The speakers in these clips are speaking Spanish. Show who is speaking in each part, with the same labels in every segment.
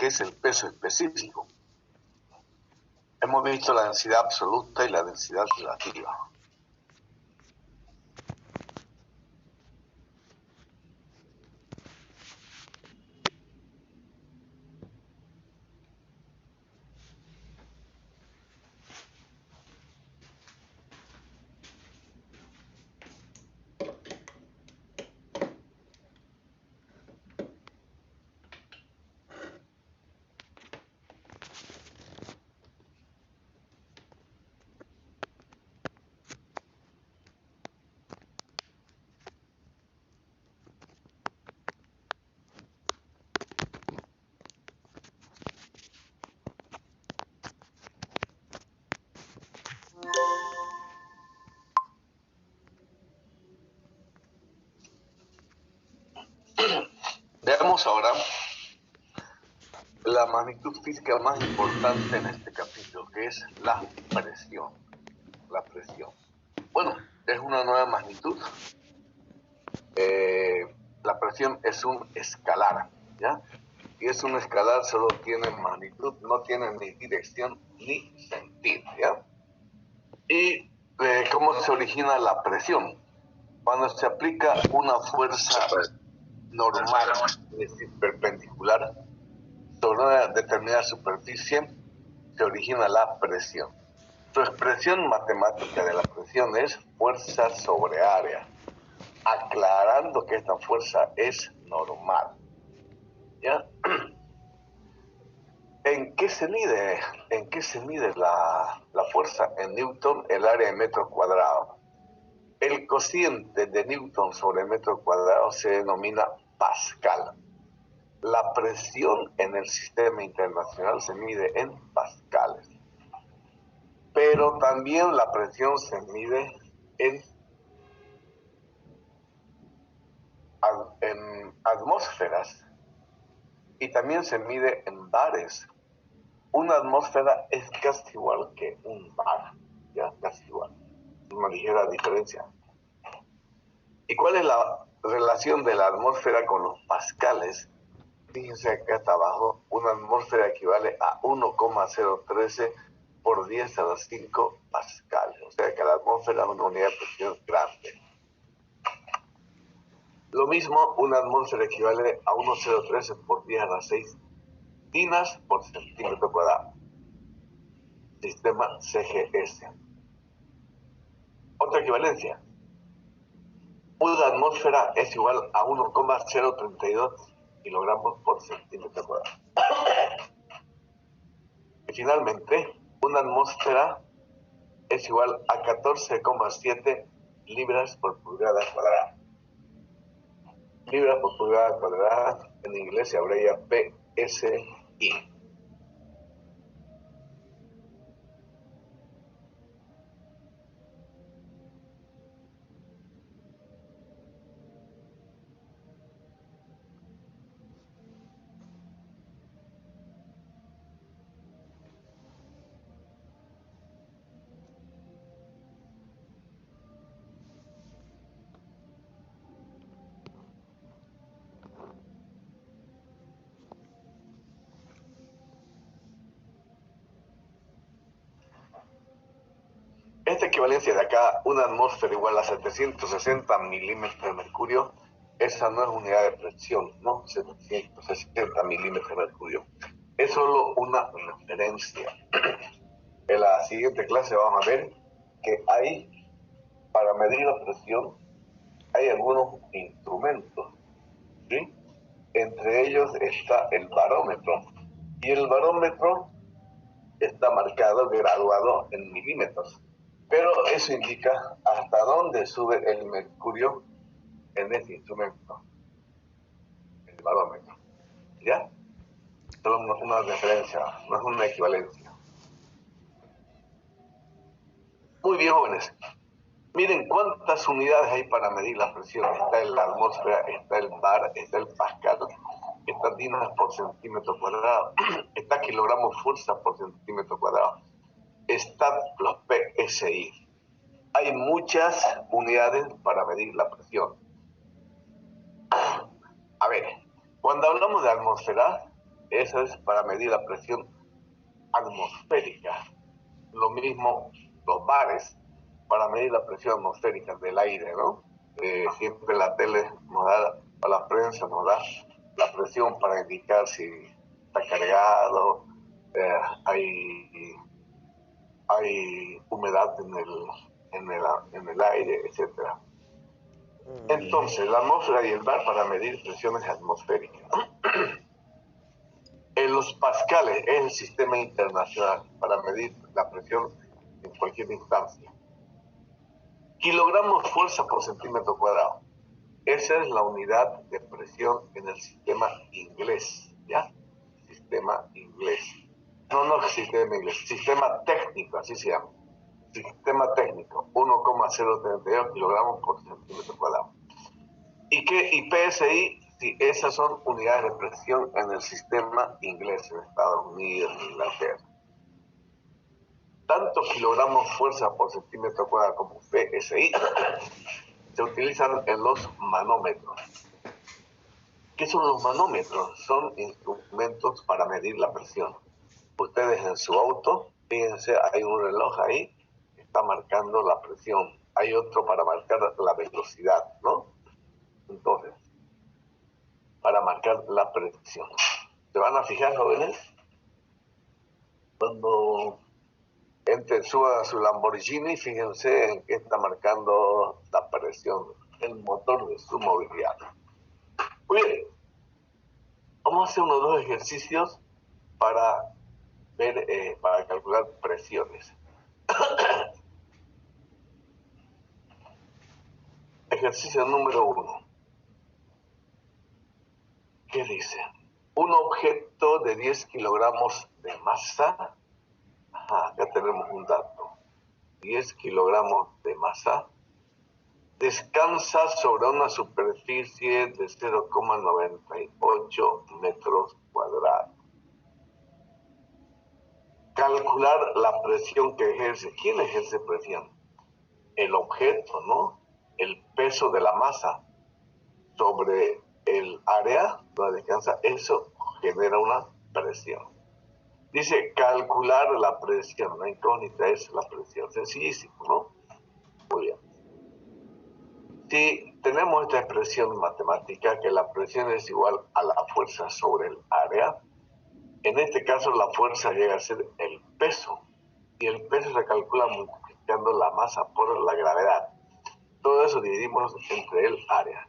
Speaker 1: que es el peso específico. Hemos visto la densidad absoluta y la densidad relativa. Veamos ahora la magnitud física más importante en este capítulo, que es la presión. La presión. Bueno, es una nueva magnitud. La presión es un escalar, ¿ya? Y es un escalar, solo tiene magnitud, no tiene ni dirección ni sentido, ¿ya? ¿Y cómo se origina la presión? Cuando se aplica una fuerza normal, es decir, perpendicular, sobre una determinada superficie, se origina la presión. Su expresión matemática de la presión es fuerza sobre área, aclarando que esta fuerza es normal. ¿Ya? ¿En qué se mide? ¿En qué se mide la fuerza? En Newton, el área de metro cuadrado. El cociente de Newton sobre metro cuadrado se denomina Pascal. La presión en el sistema internacional se mide en pascales. Pero también la presión se mide en atmósferas y también se mide en bares. Una atmósfera es casi igual que un bar, ya casi igual, una ligera diferencia. ¿Y cuál es la relación de la atmósfera con los pascales? Fíjense acá hasta abajo, una atmósfera equivale a 1,013 por 10 a la 5 pascales. O sea que la atmósfera es una unidad de presión grande. Lo mismo, una atmósfera equivale a 1,013 por 10 a la 6 tinas por centímetro cuadrado. Sistema CGS. Otra equivalencia. Una atmósfera es igual a 1,032 kilogramos por centímetro cuadrado. Y finalmente, una atmósfera es igual a 14,7 libras por pulgada cuadrada. Libras por pulgada cuadrada, en inglés se abrevia PSI. Esta equivalencia de acá, una atmósfera igual a 760 milímetros de mercurio, esa no es unidad de presión, ¿no? 760 milímetros de mercurio. Es solo una referencia. En la siguiente clase vamos a ver que hay, para medir la presión, hay algunos instrumentos, ¿sí? Entre ellos está el barómetro. Y el barómetro está marcado, graduado en milímetros. Pero eso indica hasta dónde sube el mercurio en este instrumento, el barómetro. ¿Ya? Solo una referencia, no es una equivalencia. Muy bien, jóvenes. Miren cuántas unidades hay para medir la presión. Está en la atmósfera, está el bar, está el pascal, está tinas por centímetro cuadrado, está kilogramos fuerza por centímetro cuadrado, está los PSI. Hay muchas unidades para medir la presión. A ver, cuando hablamos de atmósfera, Eso es para medir la presión atmosférica. Lo mismo los bares, para medir la presión atmosférica del aire, ¿no? Siempre la tele nos da, o la prensa nos da la presión para indicar si está cargado, hay humedad en el aire, etc. Entonces, la atmósfera y el bar para medir presiones atmosféricas. En los pascales es el sistema internacional para medir la presión en cualquier instancia. Kilogramos fuerza por centímetro cuadrado. Esa es la unidad de presión en el sistema inglés, ¿ya? Sistema inglés. No sistema inglés, sistema técnico, así se llama. Sistema técnico, 1,032 kilogramos por centímetro cuadrado. Y PSI, sí, esas son unidades de presión en el sistema inglés, en Estados Unidos, en Inglaterra. Tanto kilogramos fuerza por centímetro cuadrado como PSI se utilizan en los manómetros. ¿Qué son los manómetros? Son instrumentos para medir la presión. Ustedes en su auto, fíjense, hay un reloj ahí que está marcando la presión. Hay otro para marcar la velocidad, ¿no? Entonces, para marcar la presión. ¿Se van a fijar, jóvenes? Cuando suban a su Lamborghini, fíjense en qué está marcando la presión, el motor de su movilidad. Muy bien, vamos a hacer unos dos ejercicios para ver, para calcular presiones. Ejercicio número 1. ¿Qué dice? Un objeto de 10 kilogramos de masa. Acá tenemos un dato. 10 kilogramos de masa. Descansa sobre una superficie de 0,98 metros cuadrados. Calcular la presión que ejerce. ¿Quién ejerce presión? El objeto, ¿no? El peso de la masa sobre el área donde descansa, eso genera una presión. Dice calcular la presión, la incógnita es la presión. Sencillísimo, ¿no? Muy bien. Si tenemos esta expresión matemática que la presión es igual a la fuerza sobre el área, en este caso la fuerza llega a ser el peso, y el peso se calcula multiplicando la masa por la gravedad. Todo eso dividimos entre el área.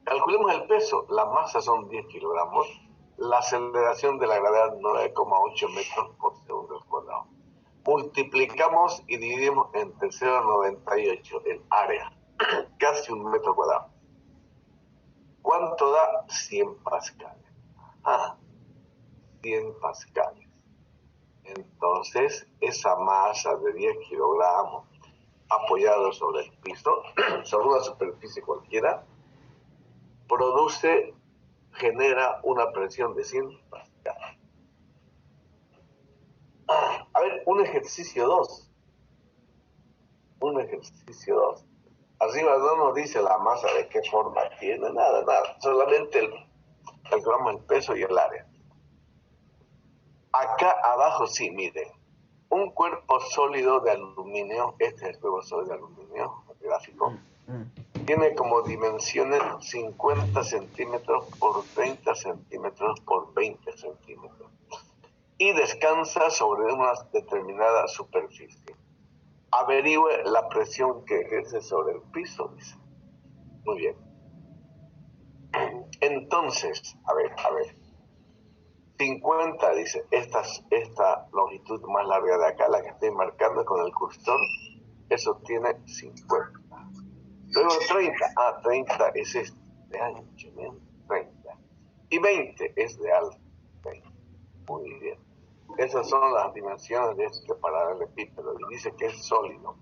Speaker 1: Calculemos el peso. La masa son 10 kilogramos. La aceleración de la gravedad 9,8 metros por segundo al cuadrado. Multiplicamos y dividimos entre 0,98 el área. Casi un metro cuadrado. ¿Cuánto da? 100 pascales. 100 pascales. Entonces, esa masa de 10 kilogramos apoyado sobre el piso, sobre una superficie cualquiera, genera una presión de 100 pascales. A ver, un ejercicio 2. Arriba no nos dice la masa de qué forma tiene, nada. Solamente calculamos el peso y el área. Acá abajo sí, miren. Un cuerpo sólido de aluminio, este es el cuerpo sólido de aluminio, el gráfico, tiene como dimensiones 50 centímetros por 30 centímetros por 20 centímetros y descansa sobre una determinada superficie. Averigüe la presión que ejerce sobre el piso, dice. Muy bien. Entonces, a ver. 50, dice, esta longitud más larga de acá, la que estoy marcando con el cursor, eso tiene 50. Luego 30, 30 es este, de ancho, ¿bien? 30. Y 20 es de alto. 20. Muy bien. Esas son las dimensiones de este paralelepípedo. Y dice que es sólido,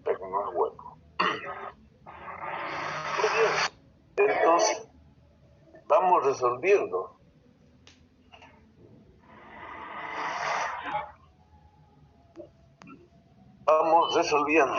Speaker 1: pero no es hueco. Muy bien. Entonces, vamos resolviendo. Vamos resolviendo.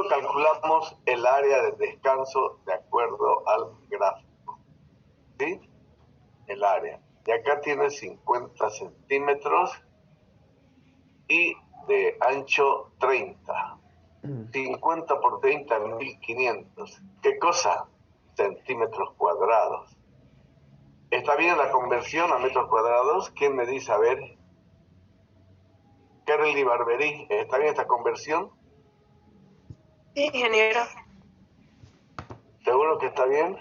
Speaker 1: Primero calculamos el área de descanso de acuerdo al gráfico, ¿sí? El área. Y acá tiene 50 centímetros y de ancho 30. 50 por 30, 1500. ¿Qué cosa? Centímetros cuadrados. ¿Está bien la conversión a metros cuadrados? ¿Quién me dice? A ver. Carly Barberí, ¿está bien esta conversión?
Speaker 2: Sí, ingeniero.
Speaker 1: ¿Seguro que está bien?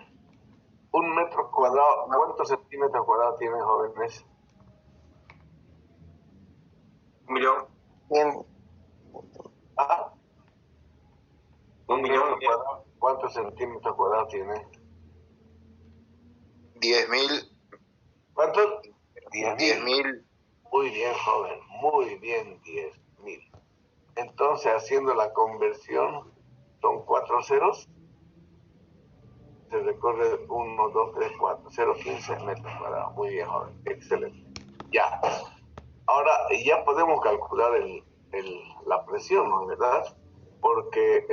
Speaker 1: Un metro cuadrado, ¿cuántos centímetros cuadrados tienen, jóvenes?
Speaker 3: 1.000.000.
Speaker 1: Ah,
Speaker 3: 1.000.000.
Speaker 1: cuadrado, ¿cuántos centímetros cuadrados tiene?
Speaker 4: 10.000.
Speaker 1: ¿Cuántos? 10.000.
Speaker 4: 10.000.
Speaker 1: Muy bien, joven, muy bien, 10.000. Entonces, haciendo la conversión, son 4 ceros. Se recorre 1, 2, 3, 4, 0, 15 metros cuadrados. Muy bien, joven, excelente. Ya. Ahora ya podemos calcular la presión, ¿no es verdad? Porque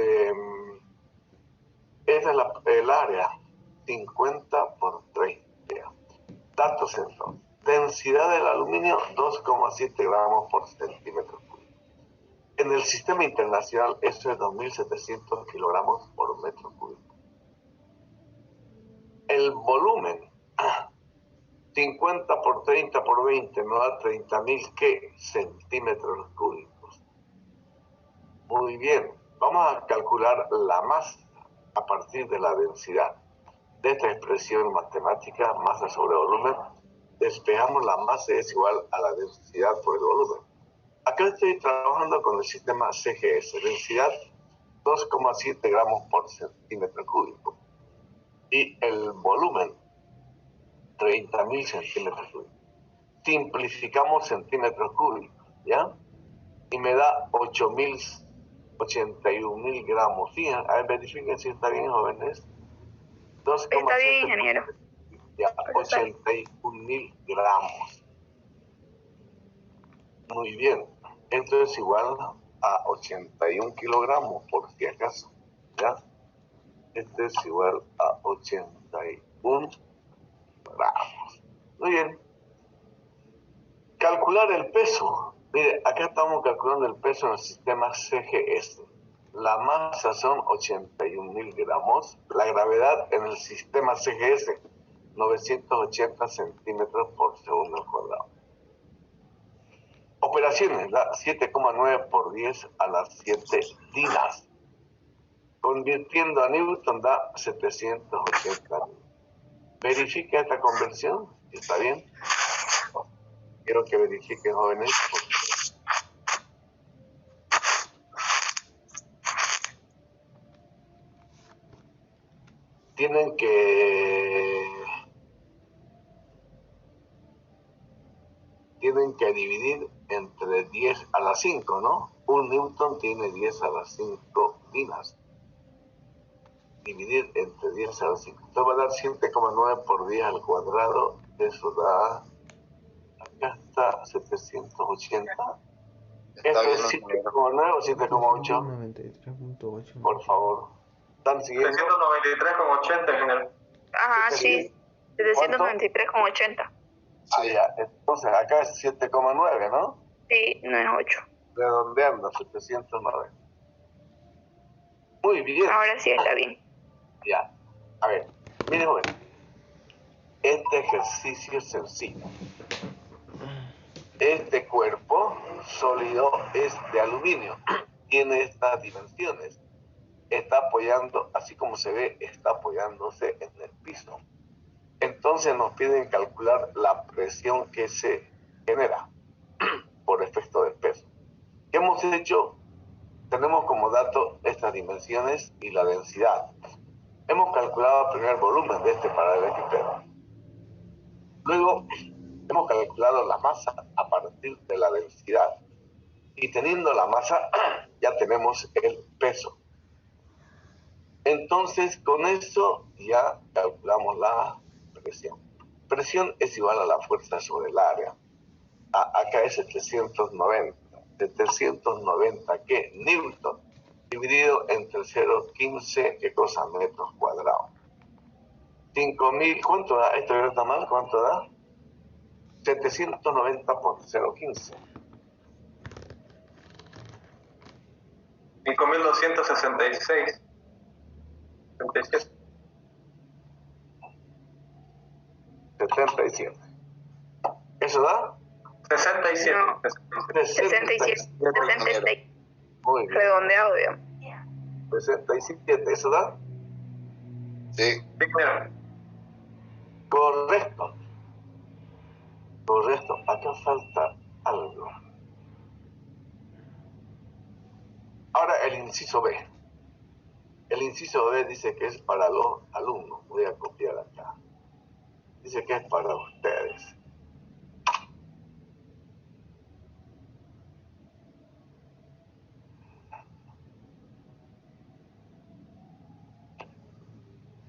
Speaker 1: esa es el área, 50 por 30. Datos entonces. Densidad del aluminio, 2,7 gramos por centímetro cúbico. En el sistema internacional, eso es 2.700 kilogramos por metro cúbico. El volumen, 50 por 30 por 20, nos da 30.000, ¿qué? Centímetros cúbicos. Muy bien. Vamos a calcular la masa a partir de la densidad. De esta expresión matemática, masa sobre volumen, despejamos la masa es igual a la densidad por el volumen. Acá estoy trabajando con el sistema CGS, densidad 2,7 gramos por centímetro cúbico. Y el volumen, 30.000 centímetros cúbicos. Simplificamos centímetros cúbicos, ¿ya? Y me da 81.000 gramos. Fíjense, a ver, verifiquen si está bien, jóvenes. 2,7.
Speaker 2: Está bien, ingeniero.
Speaker 1: Ya, 81.000 gramos. Muy bien. Esto es igual a 81 kilogramos, por si acaso. ¿Ya? Este es igual a 81 gramos. Muy bien. Calcular el peso. Mire, acá estamos calculando el peso en el sistema CGS. La masa son 81.000 gramos. La gravedad en el sistema CGS, 980 centímetros por segundo cuadrado. Operaciones, da 7,9 por 10 a las 7 dinas. Convirtiendo a Newton da 780. Verifica esta conversión, ¿está bien? Quiero que verifiquen, jóvenes. Tienen que dividir entre 10 a la 5, ¿no? Un newton tiene 10 a las 5 dinas. Dividir entre 10 a la 5. Esto va a dar 7,9 por 10 al cuadrado. Eso da... Acá está 780. ¿Esto es 7,9 o 7,8?
Speaker 5: 93.8.
Speaker 1: Por favor. ¿Están siguiendo?
Speaker 3: 793,80, general.
Speaker 2: Ajá, sí. 793,80.
Speaker 1: Ah, ya. Entonces acá es 7,9, ¿no?
Speaker 2: Sí, no es 8.
Speaker 1: Redondeando, 709. Muy bien.
Speaker 2: Ahora sí está bien.
Speaker 1: Ya. A ver, miren, joven. Este ejercicio es sencillo. Este cuerpo sólido es de aluminio. Tiene estas dimensiones. Está apoyando, así como se ve, está apoyándose en el piso. Entonces nos piden calcular la presión que se genera por efecto de peso. ¿Qué hemos hecho? Tenemos como dato estas dimensiones y la densidad. Hemos calculado el primer volumen de este paralelepípedo. Luego hemos calculado la masa a partir de la densidad. Y teniendo la masa, ya tenemos el peso. Entonces, con eso ya calculamos la presión. Presión es igual a la fuerza sobre el área. Acá es 790. 790, ¿qué? Newton. dividido entre 0,15, ¿qué cosa? Metros cuadrados. 5.000, ¿cuánto da? Esto ya está mal, ¿cuánto da? 790 por 0,15.
Speaker 3: 5.266. 77.
Speaker 1: 77. ¿Eso da?
Speaker 3: 67.
Speaker 2: No. 67. 66.
Speaker 1: Muy bien.
Speaker 2: Redondeado, digamos.
Speaker 1: 67, ¿eso da?
Speaker 4: Sí.
Speaker 3: Sí, mira.
Speaker 1: Correcto. Correcto. Acá falta algo. Ahora el inciso B. El inciso B dice que es para los alumnos. Voy a copiar acá. Dice que es para ustedes.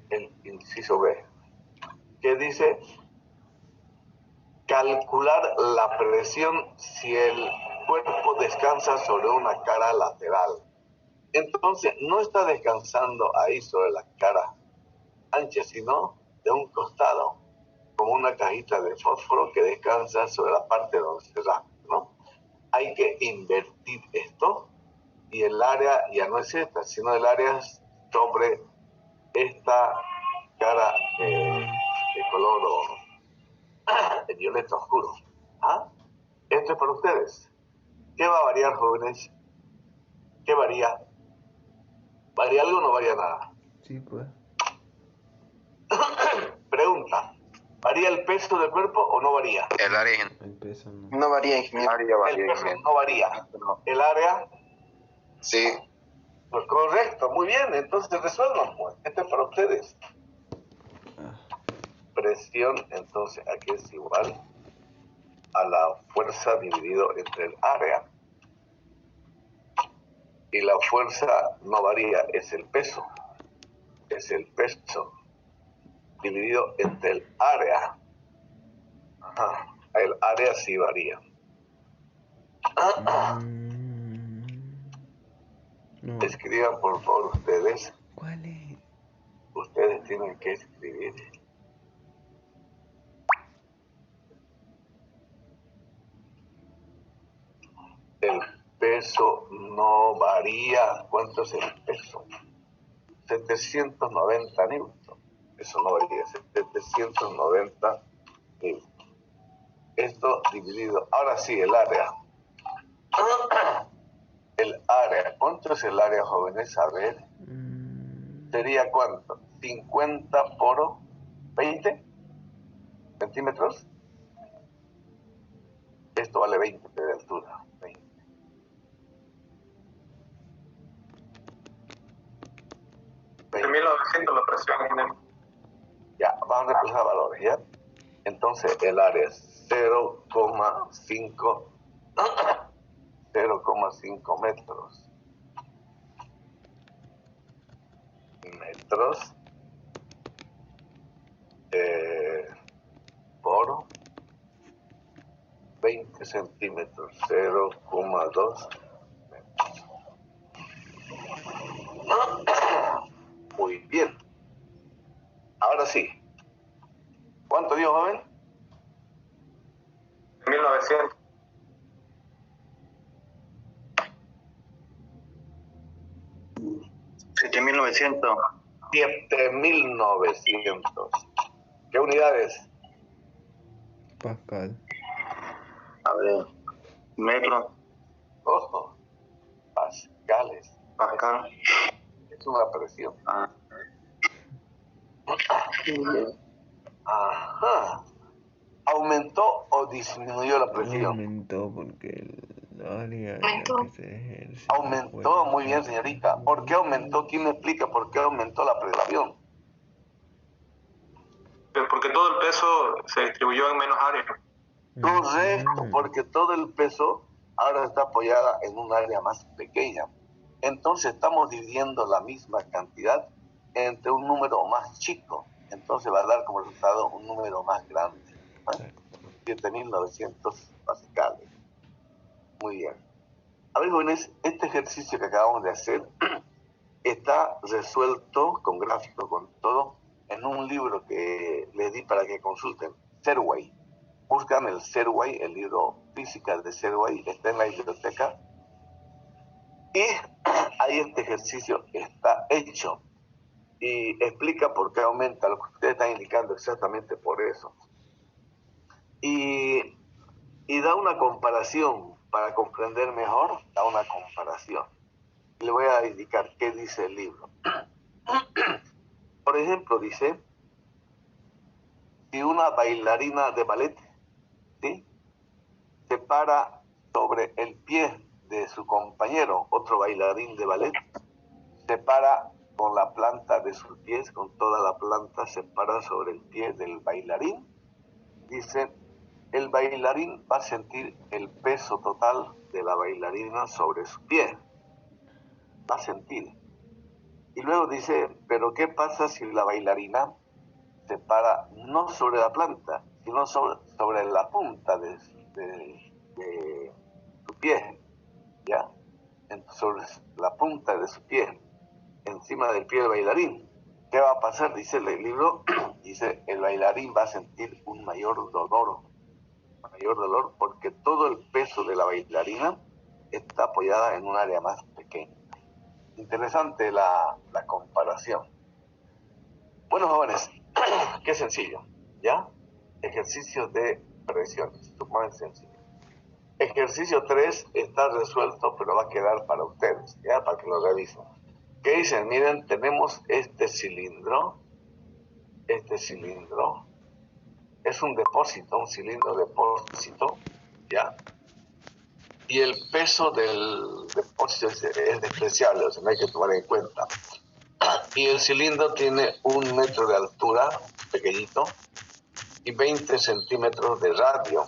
Speaker 1: El inciso B. Que dice calcular la presión si el cuerpo descansa sobre una cara lateral. Entonces, no está descansando ahí sobre la cara ancha, sino de un costado, como una cajita de fósforo que descansa sobre la parte donde se rasca, ¿no? Hay que invertir esto y el área ya no es esta, sino el área es sobre esta cara de color de violeta oscuro. ¿Ah? Esto es para ustedes. ¿Qué va a variar, jóvenes? ¿Qué varía? ¿Varía algo o no varía nada?
Speaker 5: Sí, pues.
Speaker 1: Pregunta. ¿Varía el peso del cuerpo o no varía?
Speaker 4: El área
Speaker 5: El peso no.
Speaker 4: no varía, ingeniero.
Speaker 1: El peso no varía. ¿El área?
Speaker 4: Sí.
Speaker 1: Pues correcto, muy bien. Entonces resuelvan, pues. Esto es para ustedes. Presión, entonces, aquí es igual a la fuerza dividido entre el área. Y la fuerza no varía, es el peso. Es el peso dividido entre el área. Ajá. El área sí varía.
Speaker 5: No.
Speaker 1: Escriban, por favor, ustedes.
Speaker 5: ¿Cuál es?
Speaker 1: Ustedes tienen que escribir. El peso no varía. ¿Cuánto es el peso? 790 newton. Eso no varía. 790 newton. Esto dividido. Ahora sí, el área. El área. ¿Cuánto es el área, jóvenes? A ver. ¿Sería cuánto? 50 por 20 centímetros. Esto vale 20 de altura. 20.
Speaker 3: 1900 la presión, ingeniero.
Speaker 1: Ya, vamos a empezar valores, ¿ya? Entonces el área es 0,5 metros. Metros por 20 centímetros, 0,2 metros. Muy bien. Ahora sí. ¿Cuánto dio, joven?
Speaker 3: 1900.
Speaker 4: $7,900.
Speaker 1: 7.900. ¿Qué unidades?
Speaker 5: Pascal.
Speaker 4: A ver. Metro.
Speaker 1: Ojo. Pascales.
Speaker 4: Pascal.
Speaker 1: Es una presión. Ajá. ¿Aumentó o disminuyó la presión?
Speaker 5: Aumentó porque el área
Speaker 2: Aumentó.
Speaker 5: que se ejerce.
Speaker 1: Aumentó, muy bien, señorita. ¿Por qué aumentó? ¿Quién me explica por qué aumentó la presión?
Speaker 3: Porque todo el peso se distribuyó en menos área.
Speaker 1: Correcto, porque todo el peso ahora está apoyada en un área más pequeña. Entonces estamos dividiendo la misma cantidad entre un número más chico. Entonces va a dar como resultado un número más grande. 7.900 pascales. Muy bien. A ver, jóvenes, este ejercicio que acabamos de hacer está resuelto con gráficos, con todo, en un libro que les di para que consulten, Serway. Buscan el Serway, el libro Física de Serway, está en la biblioteca. Y ahí este ejercicio está hecho. Y explica por qué aumenta, lo que ustedes están indicando exactamente por eso. Y da una comparación, para comprender mejor, da una comparación. Le voy a indicar qué dice el libro. Por ejemplo, dice, si una bailarina de ballet, ¿sí?, se para sobre el pie de su compañero, otro bailarín de ballet, se para con la planta de sus pies, con toda la planta se para sobre el pie del bailarín, dice, el bailarín va a sentir el peso total de la bailarina sobre su pie. Va a sentir. Y luego dice, pero ¿qué pasa si la bailarina se para no sobre la planta, sino sobre la punta de su pie? ¿Ya? Sobre la punta de su pie, encima del pie del bailarín. ¿Qué va a pasar? Dice el libro, dice, el bailarín va a sentir un mayor dolor porque todo el peso de la bailarina está apoyada en un área más pequeña. Interesante la comparación. Bueno, jóvenes, qué sencillo, ¿ya? Ejercicio de presiones, sumamente sencillo. Ejercicio 3 está resuelto, pero va a quedar para ustedes, ¿ya? Para que lo revisen. ¿Qué dicen? Miren, tenemos este cilindro. Este cilindro es un depósito, un cilindro depósito, ¿ya? Y el peso del depósito es despreciable, o sea, no hay que tomar en cuenta. Y el cilindro tiene 1 metro de altura, pequeñito, y 20 centímetros de radio.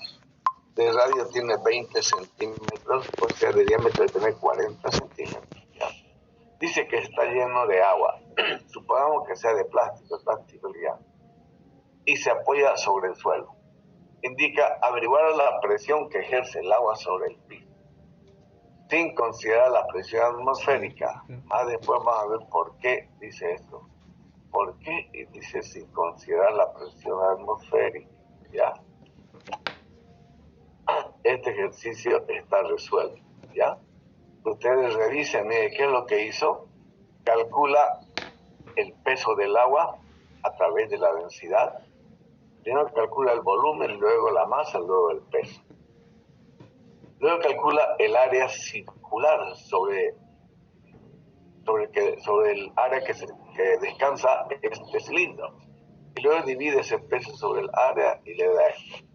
Speaker 1: De radio tiene 20 centímetros, o sea, de diámetro tiene 40 centímetros. ¿Ya? Dice que está lleno de agua. Supongamos que sea de plástico ya. Y se apoya sobre el suelo. Indica averiguar la presión que ejerce el agua sobre el piso, sin considerar la presión atmosférica. Más después vamos a ver por qué dice esto. ¿Por qué? Y dice sin considerar la presión atmosférica. ¿Ya? Este ejercicio está resuelto. ¿Ya? Ustedes revisen, mire, ¿qué es lo que hizo? Calcula el peso del agua a través de la densidad. Primero calcula el volumen, luego la masa, luego el peso. Luego calcula el área circular sobre el área que descansa este cilindro. Y luego divide ese peso sobre el área y le da esto.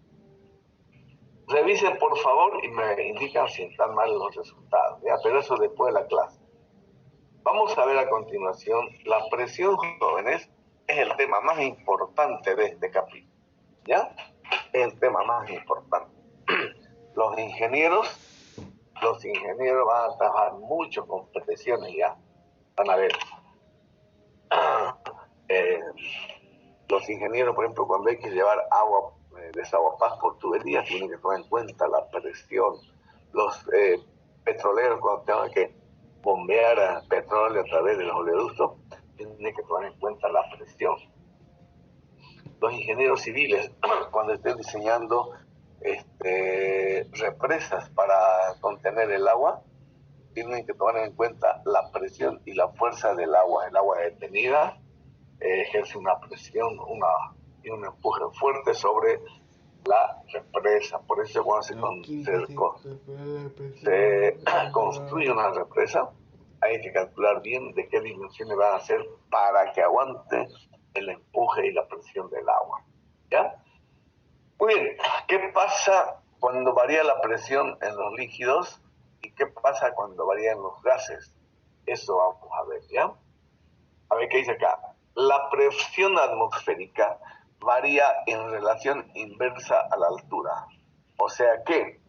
Speaker 1: Revisen por favor y me indican si están mal los resultados, ¿ya? Pero eso después de la clase. Vamos a ver a continuación, la presión, jóvenes, es el tema más importante de este capítulo, ¿ya? Es el tema más importante. Los ingenieros van a trabajar mucho con presiones, ya. Van a ver. Los ingenieros, por ejemplo, cuando hay que llevar agua, desaguapaz por tuberías, tienen que tomar en cuenta la presión. Los petroleros, cuando tengan que bombear petróleo a través de los oleoductos, tienen que tomar en cuenta la presión. Los ingenieros civiles, cuando estén diseñando represas para contener el agua, tienen que tomar en cuenta la presión y la fuerza del agua. El agua detenida ejerce una presión y un empuje fuerte sobre la represa. Por eso cuando se construye una represa, hay que calcular bien de qué dimensiones van a ser para que aguante el empuje y la presión del agua. ¿Ya? Muy bien, ¿qué pasa cuando varía la presión en los líquidos y qué pasa cuando varían los gases? Eso vamos a ver, ¿ya? A ver qué dice acá. La presión atmosférica varía en relación inversa a la altura. O sea que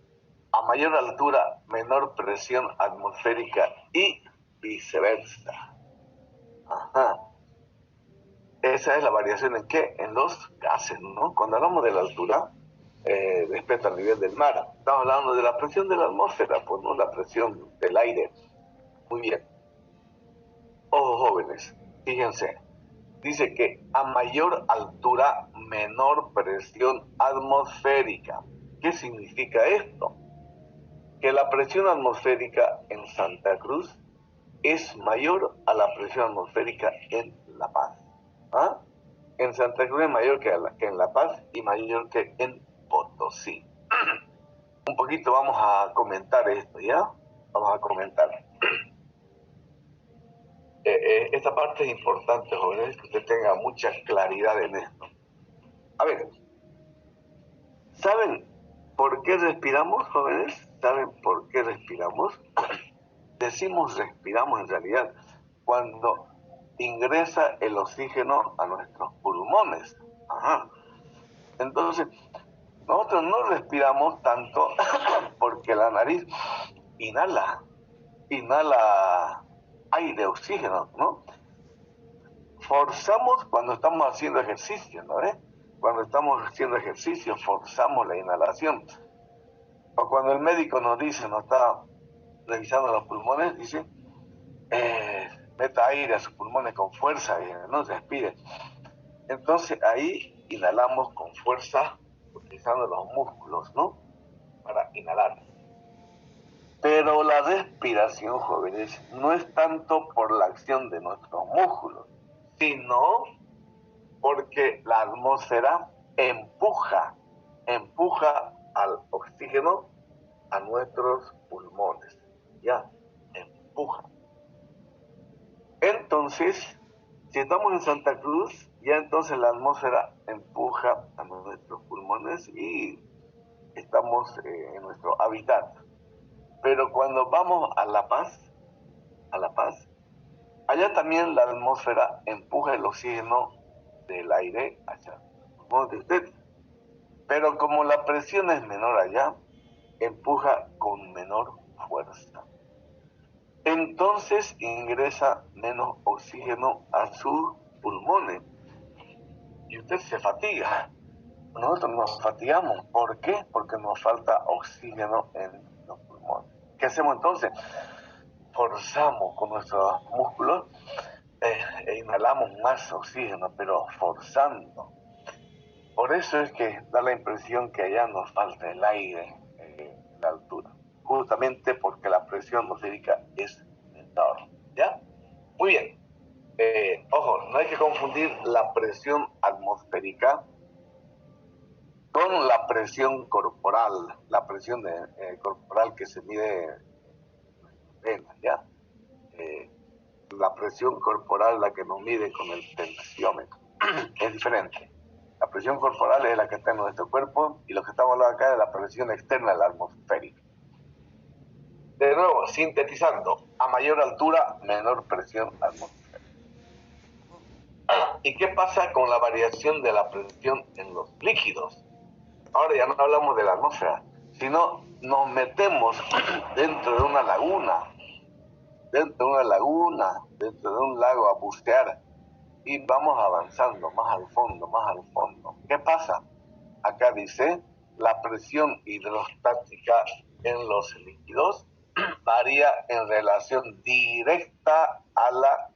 Speaker 1: a mayor altura, menor presión atmosférica y viceversa. Ajá. Esa es la variación en qué? En los gases, ¿no? Cuando hablamos de la altura, respecto al nivel del mar, estamos hablando de la presión de la atmósfera, pues no la presión del aire. Muy bien. Ojo jóvenes, fíjense, dice que a mayor altura, menor presión atmosférica. ¿Qué significa esto? Que la presión atmosférica en Santa Cruz es mayor a la presión atmosférica en La Paz. ¿Ah? En Santa Cruz es mayor que en La Paz y mayor que en Potosí. Un poquito vamos a comentar esto, ¿ya? Vamos a comentar. Esta parte es importante, jóvenes, que usted tenga mucha claridad en esto. A ver, ¿saben por qué respiramos, jóvenes? ¿Saben por qué respiramos? Decimos respiramos en realidad cuando ingresa el oxígeno a nuestros pulmones. Ajá. Entonces, nosotros no respiramos tanto porque la nariz inhala aire, oxígeno, ¿no? Forzamos cuando estamos haciendo ejercicio, ¿no? Cuando estamos haciendo ejercicio forzamos la inhalación. O cuando el médico nos dice, nos está revisando los pulmones, dice, meta aire a sus pulmones con fuerza y no respire. Entonces ahí inhalamos con fuerza, utilizando los músculos, ¿no? Para inhalar. Pero la respiración, jóvenes, no es tanto por la acción de nuestros músculos, sino porque la atmósfera empuja al oxígeno a nuestros pulmones. Ya, empuja. Entonces, si estamos en Santa Cruz, ya entonces la atmósfera empuja a nuestros pulmones y estamos en nuestro hábitat. Pero cuando vamos a La Paz, allá también la atmósfera empuja el oxígeno del aire hacia los pulmones de usted. Pero como la presión es menor allá, empuja con menor fuerza. Entonces ingresa menos oxígeno a sus pulmones y usted se fatiga. Nosotros nos fatigamos. ¿Por qué? Porque nos falta oxígeno en los pulmones. ¿Qué hacemos entonces? Forzamos con nuestros músculos e inhalamos más oxígeno, pero forzando. Por eso es que da la impresión que allá nos falta el aire en la altura, justamente porque la presión atmosférica es menor. ¿Ya? Muy bien. Ojo, no hay que confundir la presión atmosférica con la presión corporal, la presión corporal que se mide en ¿ya? La presión corporal, la que nos mide con el tensiómetro, es diferente. La presión corporal es la que está en nuestro cuerpo y lo que estamos hablando acá es la presión externa de la atmosférica. De nuevo, sintetizando, a mayor altura, menor presión atmosférica. ¿Y qué pasa con la variación de la presión en los líquidos? Ahora ya no hablamos de la atmósfera, sino nos metemos dentro de una laguna, dentro de un lago a bucear y vamos avanzando más al fondo. ¿Qué pasa? Acá dice, la presión hidrostática en los líquidos varía en relación directa a la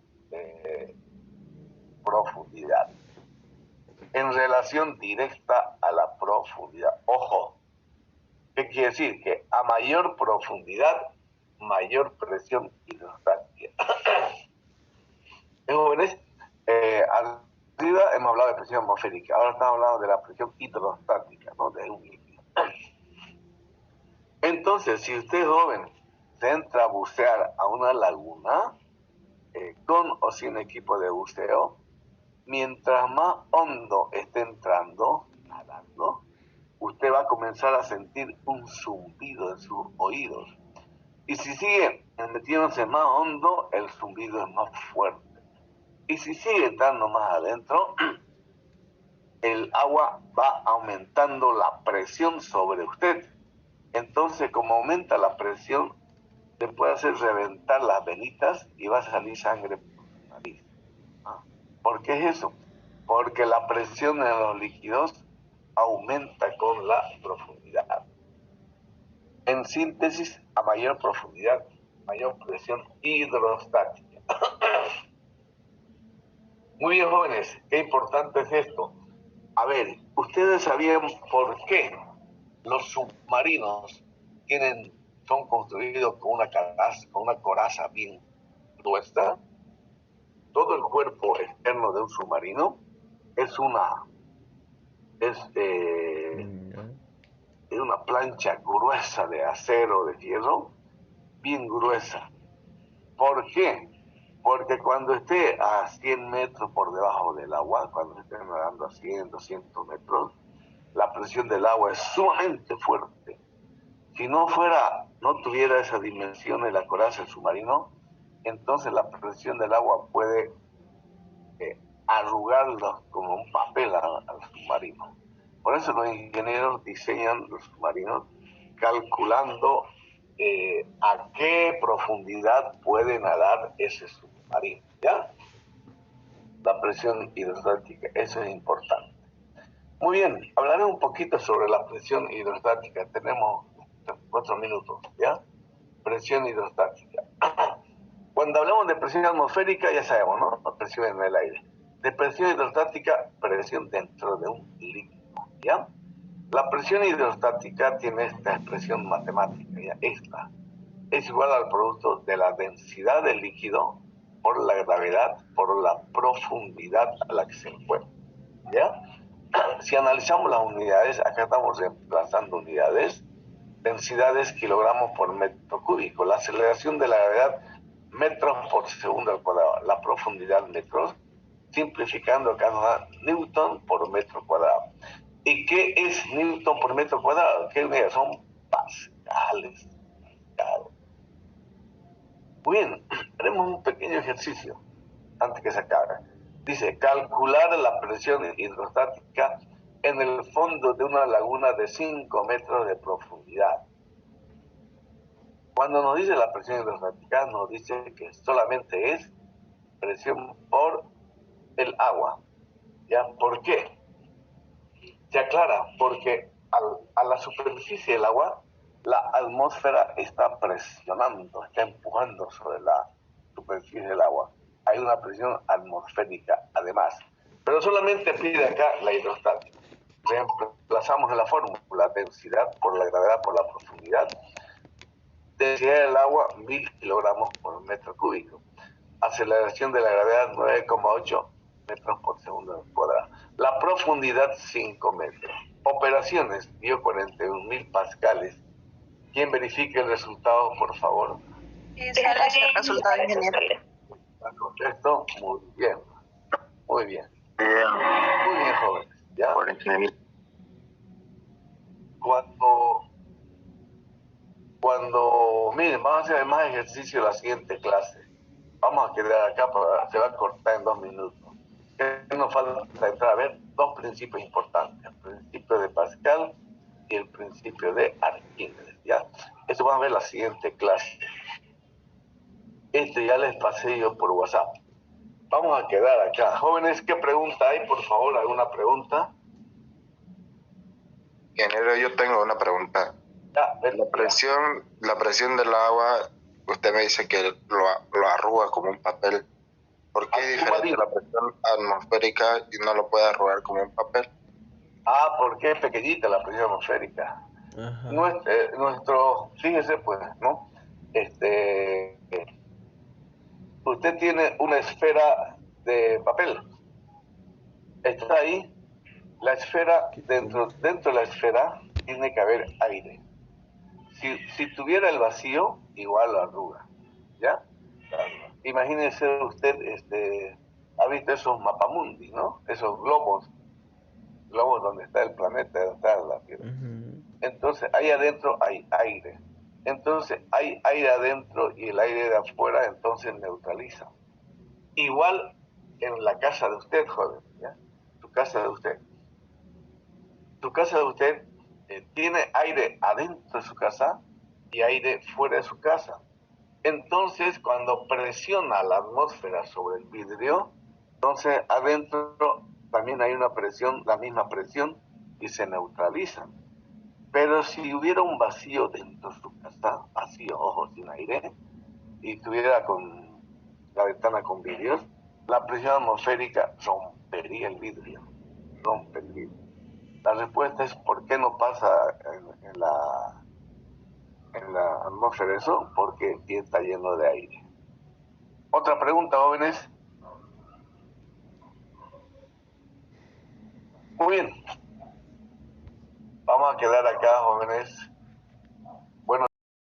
Speaker 1: profundidad. En relación directa a la profundidad. Ojo, ¿qué quiere decir? Que a mayor profundidad, mayor presión hidrostática. Jóvenes, arriba hemos hablado de presión atmosférica, ahora estamos hablando de la presión hidrostática, ¿no? De un líquido. Entonces, si usted, joven, se entra a bucear a una laguna, con o sin equipo de buceo, mientras más hondo esté entrando, nadando, usted va a comenzar a sentir un zumbido en sus oídos. Y si sigue metiéndose más hondo, el zumbido es más fuerte. Y si sigue entrando más adentro, el agua va aumentando la presión sobre usted. Entonces, como aumenta la presión, te puede hacer reventar las venitas y va a salir sangre por la nariz. ¿Por qué es eso? Porque la presión en los líquidos aumenta con la profundidad. En síntesis, a mayor profundidad, mayor presión hidrostática. Muy bien, jóvenes, qué importante es esto. A ver, ¿ustedes sabían por qué los submarinos son construidos con una coraza bien gruesa? Todo el cuerpo externo de un submarino es una plancha gruesa de acero, de hierro, bien gruesa. ¿Por qué? Porque cuando esté a 100 metros por debajo del agua, cuando esté nadando a 100, 200 metros, la presión del agua es sumamente fuerte. Si no tuviera esa dimensión de la coraza del submarino, entonces la presión del agua puede arrugarlos como un papel al submarino. Por eso los ingenieros diseñan los submarinos calculando a qué profundidad puede nadar ese submarino, ¿ya? La presión hidrostática, eso es importante. Muy bien, hablaré un poquito sobre la presión hidrostática. Tenemos 4 minutos, ¿ya? Presión hidrostática. Cuando hablamos de presión atmosférica, ya sabemos, ¿no? La presión en el aire. De presión hidrostática, presión dentro de un líquido, ¿ya? La presión hidrostática tiene esta expresión matemática, ¿ya? Esta es igual al producto de la densidad del líquido por la gravedad, por la profundidad a la que se encuentra, ¿ya? Si analizamos las unidades, acá estamos reemplazando unidades, densidades kilogramos por metro cúbico, la aceleración de la gravedad metros por segundo al cuadrado, la profundidad metros, simplificando acá nos da Newton por metro cuadrado. ¿Y qué es Newton por metro cuadrado? ¿Qué unidades? Son pascales. Muy bien, haremos un pequeño ejercicio antes que se acabe. Dice, calcular la presión hidrostática en el fondo de una laguna de 5 metros de profundidad. Cuando nos dice la presión hidrostática, nos dice que solamente es presión por el agua. ¿Ya? ¿Por qué? Se aclara, porque a la superficie del agua, la atmósfera está presionando, está empujando sobre la superficie del agua. Hay una presión atmosférica, además. Pero solamente pide acá la hidrostática. Reemplazamos en la fórmula densidad por la gravedad por la profundidad. Densidad del agua, 1000 kilogramos por metro cúbico. Aceleración de la gravedad, 9,8 metros por segundo cuadrado. La profundidad, 5 metros. Operaciones, dio 41.000 pascales. ¿Quién verifique el resultado, por favor?
Speaker 2: Es el resultado, ingeniero.
Speaker 1: Correcto, muy bien. Muy bien. Muy bien, jóvenes. ¿Ya? Miren, vamos a hacer más ejercicio en la siguiente clase. Vamos a quedar acá, se va a cortar en 2 minutos. ¿Qué nos falta entrar a ver? 2 principios importantes. El principio de Pascal y el principio de Arquímedes, ¿ya? Eso vamos a ver en la siguiente clase. Ya les pasé yo por WhatsApp. Vamos a quedar acá. Jóvenes, ¿qué pregunta hay? Por favor, ¿alguna pregunta?
Speaker 4: Ingeniero, yo tengo una pregunta. La presión del agua, usted me dice que lo arruga como un papel. ¿Por qué es diferente la presión atmosférica y no lo puede arrugar como un papel?
Speaker 1: Porque es pequeñita la presión atmosférica. Fíjese pues, ¿no? Usted tiene una esfera de papel. Está ahí. La esfera, dentro de la esfera tiene que haber aire. Si tuviera el vacío, igual lo arruga, ¿ya? Imagínese usted, ha visto esos mapamundi, ¿no? Esos globos donde está el planeta, donde está la Tierra. Entonces, ahí adentro hay aire. Entonces, hay aire adentro y el aire de afuera, entonces neutraliza. Igual en la casa de usted, joven, ¿ya? Su casa de usted tiene aire adentro de su casa y aire fuera de su casa. Entonces, cuando presiona la atmósfera sobre el vidrio, entonces adentro también hay una presión, la misma presión, y se neutralizan. Pero si hubiera un vacío dentro de su casa, vacío, ojo, sin aire, y estuviera con la ventana con vidrios, La presión atmosférica rompería el vidrio. Rompe el vidrio. La respuesta es ¿por qué no pasa en la atmósfera eso? Porque el pie está lleno de aire. Otra pregunta, jóvenes. Muy bien. Vamos a quedar acá, jóvenes.